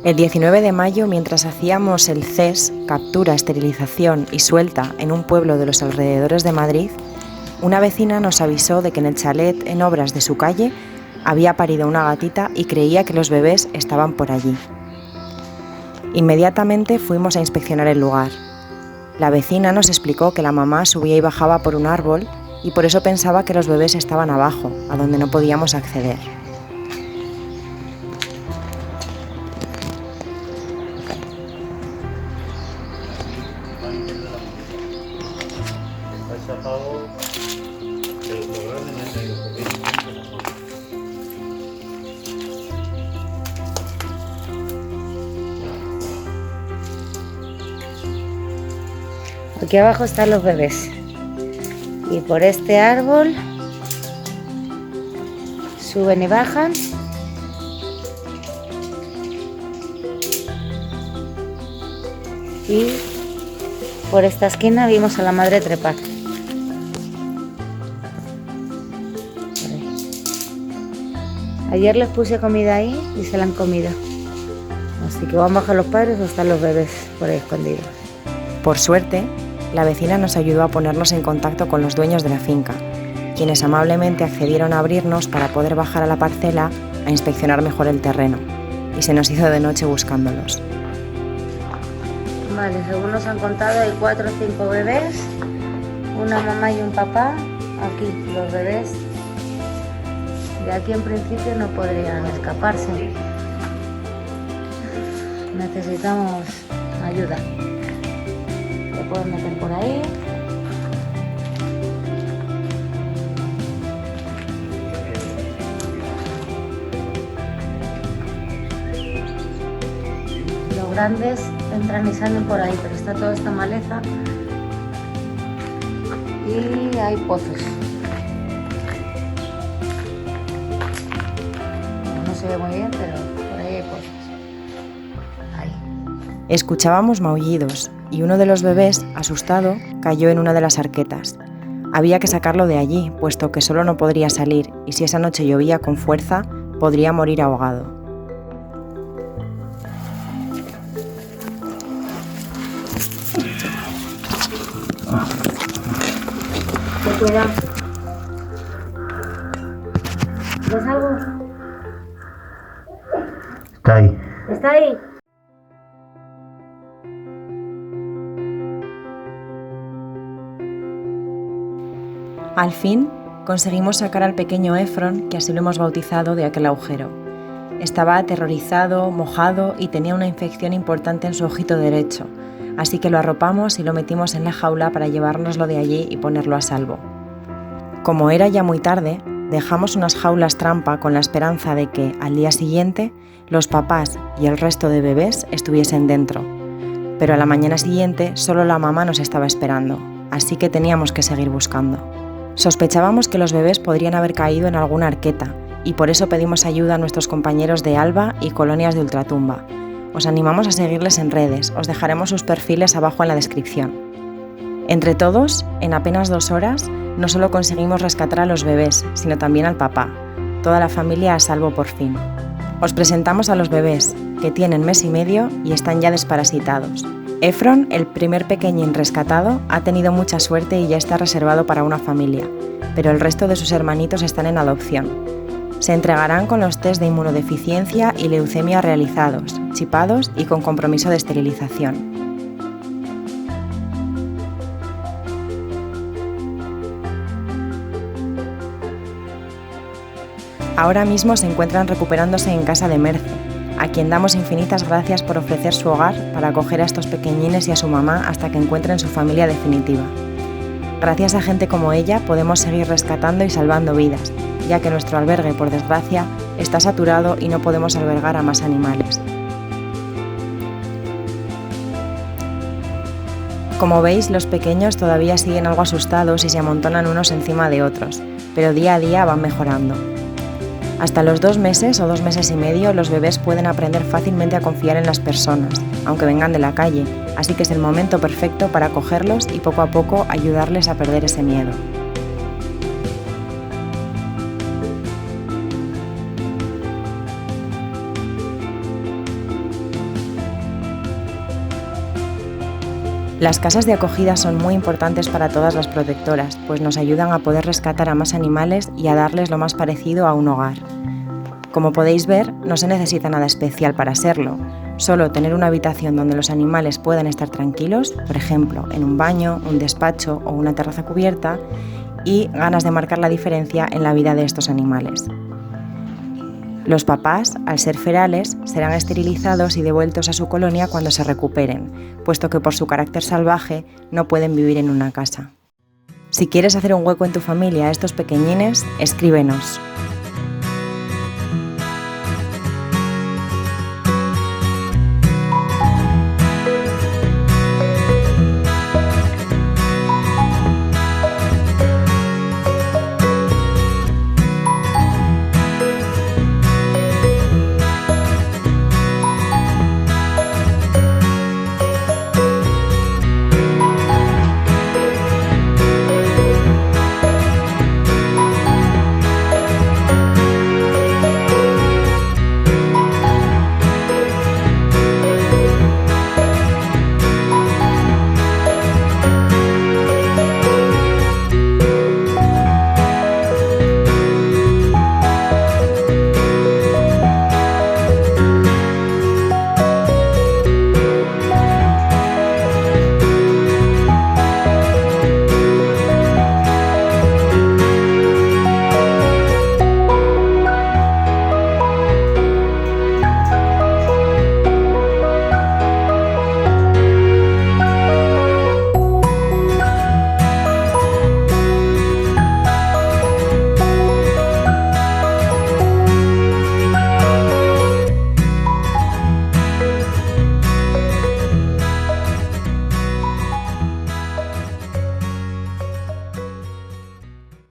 El 19 de mayo, mientras hacíamos el CES, captura, esterilización y suelta en un pueblo de los alrededores de Madrid, una vecina nos avisó de que en el chalet en obras de su calle había parido una gatita y creía que los bebés estaban por allí. Inmediatamente fuimos a inspeccionar el lugar. La vecina nos explicó que la mamá subía y bajaba por un árbol y por eso pensaba que los bebés estaban abajo, a donde no podíamos acceder. Aquí abajo están los bebés y por este árbol suben y bajan. Y por esta esquina vimos a la madre trepar. Ayer les puse comida ahí y se la han comido. Así que van a bajar los padres o están los bebés por ahí escondidos. Por suerte, la vecina nos ayudó a ponernos en contacto con los dueños de la finca, quienes amablemente accedieron a abrirnos para poder bajar a la parcela a inspeccionar mejor el terreno, y se nos hizo de noche buscándolos. Vale, según nos han contado hay 4 o 5 bebés, una mamá y un papá. Aquí los bebés de aquí en principio no podrían escaparse. Necesitamos ayuda. Se pueden meter por ahí. Los grandes entran y salen por ahí, pero está toda esta maleza y hay pozos. No se ve muy bien, pero por ahí hay pozos. Ahí. Escuchábamos maullidos y uno de los bebés, asustado, cayó en una de las arquetas. Había que sacarlo de allí, puesto que solo no podría salir y si esa noche llovía con fuerza, podría morir ahogado. Cuidado. ¿Ves algo? Está ahí. ¿Está ahí? Al fin, conseguimos sacar al pequeño Efron, que así lo hemos bautizado, de aquel agujero. Estaba aterrorizado, mojado y tenía una infección importante en su ojito derecho, así que lo arropamos y lo metimos en la jaula para llevárnoslo de allí y ponerlo a salvo. Como era ya muy tarde, dejamos unas jaulas trampa con la esperanza de que, al día siguiente, los papás y el resto de bebés estuviesen dentro. Pero a la mañana siguiente solo la mamá nos estaba esperando, así que teníamos que seguir buscando. Sospechábamos que los bebés podrían haber caído en alguna arqueta y por eso pedimos ayuda a nuestros compañeros de Alba y Colonias de Ultratumba. Os animamos a seguirles en redes, os dejaremos sus perfiles abajo en la descripción. Entre todos, en apenas 2 horas, no solo conseguimos rescatar a los bebés, sino también al papá, toda la familia a salvo por fin. Os presentamos a los bebés, que tienen 1 mes y medio y están ya desparasitados. Efron, el primer pequeñín rescatado, ha tenido mucha suerte y ya está reservado para una familia, pero el resto de sus hermanitos están en adopción. Se entregarán con los test de inmunodeficiencia y leucemia realizados, chipados y con compromiso de esterilización. Ahora mismo se encuentran recuperándose en casa de Merce, a quien damos infinitas gracias por ofrecer su hogar para acoger a estos pequeñines y a su mamá hasta que encuentren su familia definitiva. Gracias a gente como ella podemos seguir rescatando y salvando vidas, ya que nuestro albergue, por desgracia, está saturado y no podemos albergar a más animales. Como veis, los pequeños todavía siguen algo asustados y se amontonan unos encima de otros, pero día a día van mejorando. Hasta los 2 meses o 2 meses y medio, los bebés pueden aprender fácilmente a confiar en las personas, aunque vengan de la calle, así que es el momento perfecto para cogerlos y poco a poco ayudarles a perder ese miedo. Las casas de acogida son muy importantes para todas las protectoras, pues nos ayudan a poder rescatar a más animales y a darles lo más parecido a un hogar. Como podéis ver, no se necesita nada especial para serlo, solo tener una habitación donde los animales puedan estar tranquilos, por ejemplo, en un baño, un despacho o una terraza cubierta, y ganas de marcar la diferencia en la vida de estos animales. Los papás, al ser ferales, serán esterilizados y devueltos a su colonia cuando se recuperen, puesto que por su carácter salvaje no pueden vivir en una casa. Si quieres hacer un hueco en tu familia a estos pequeñines, escríbenos.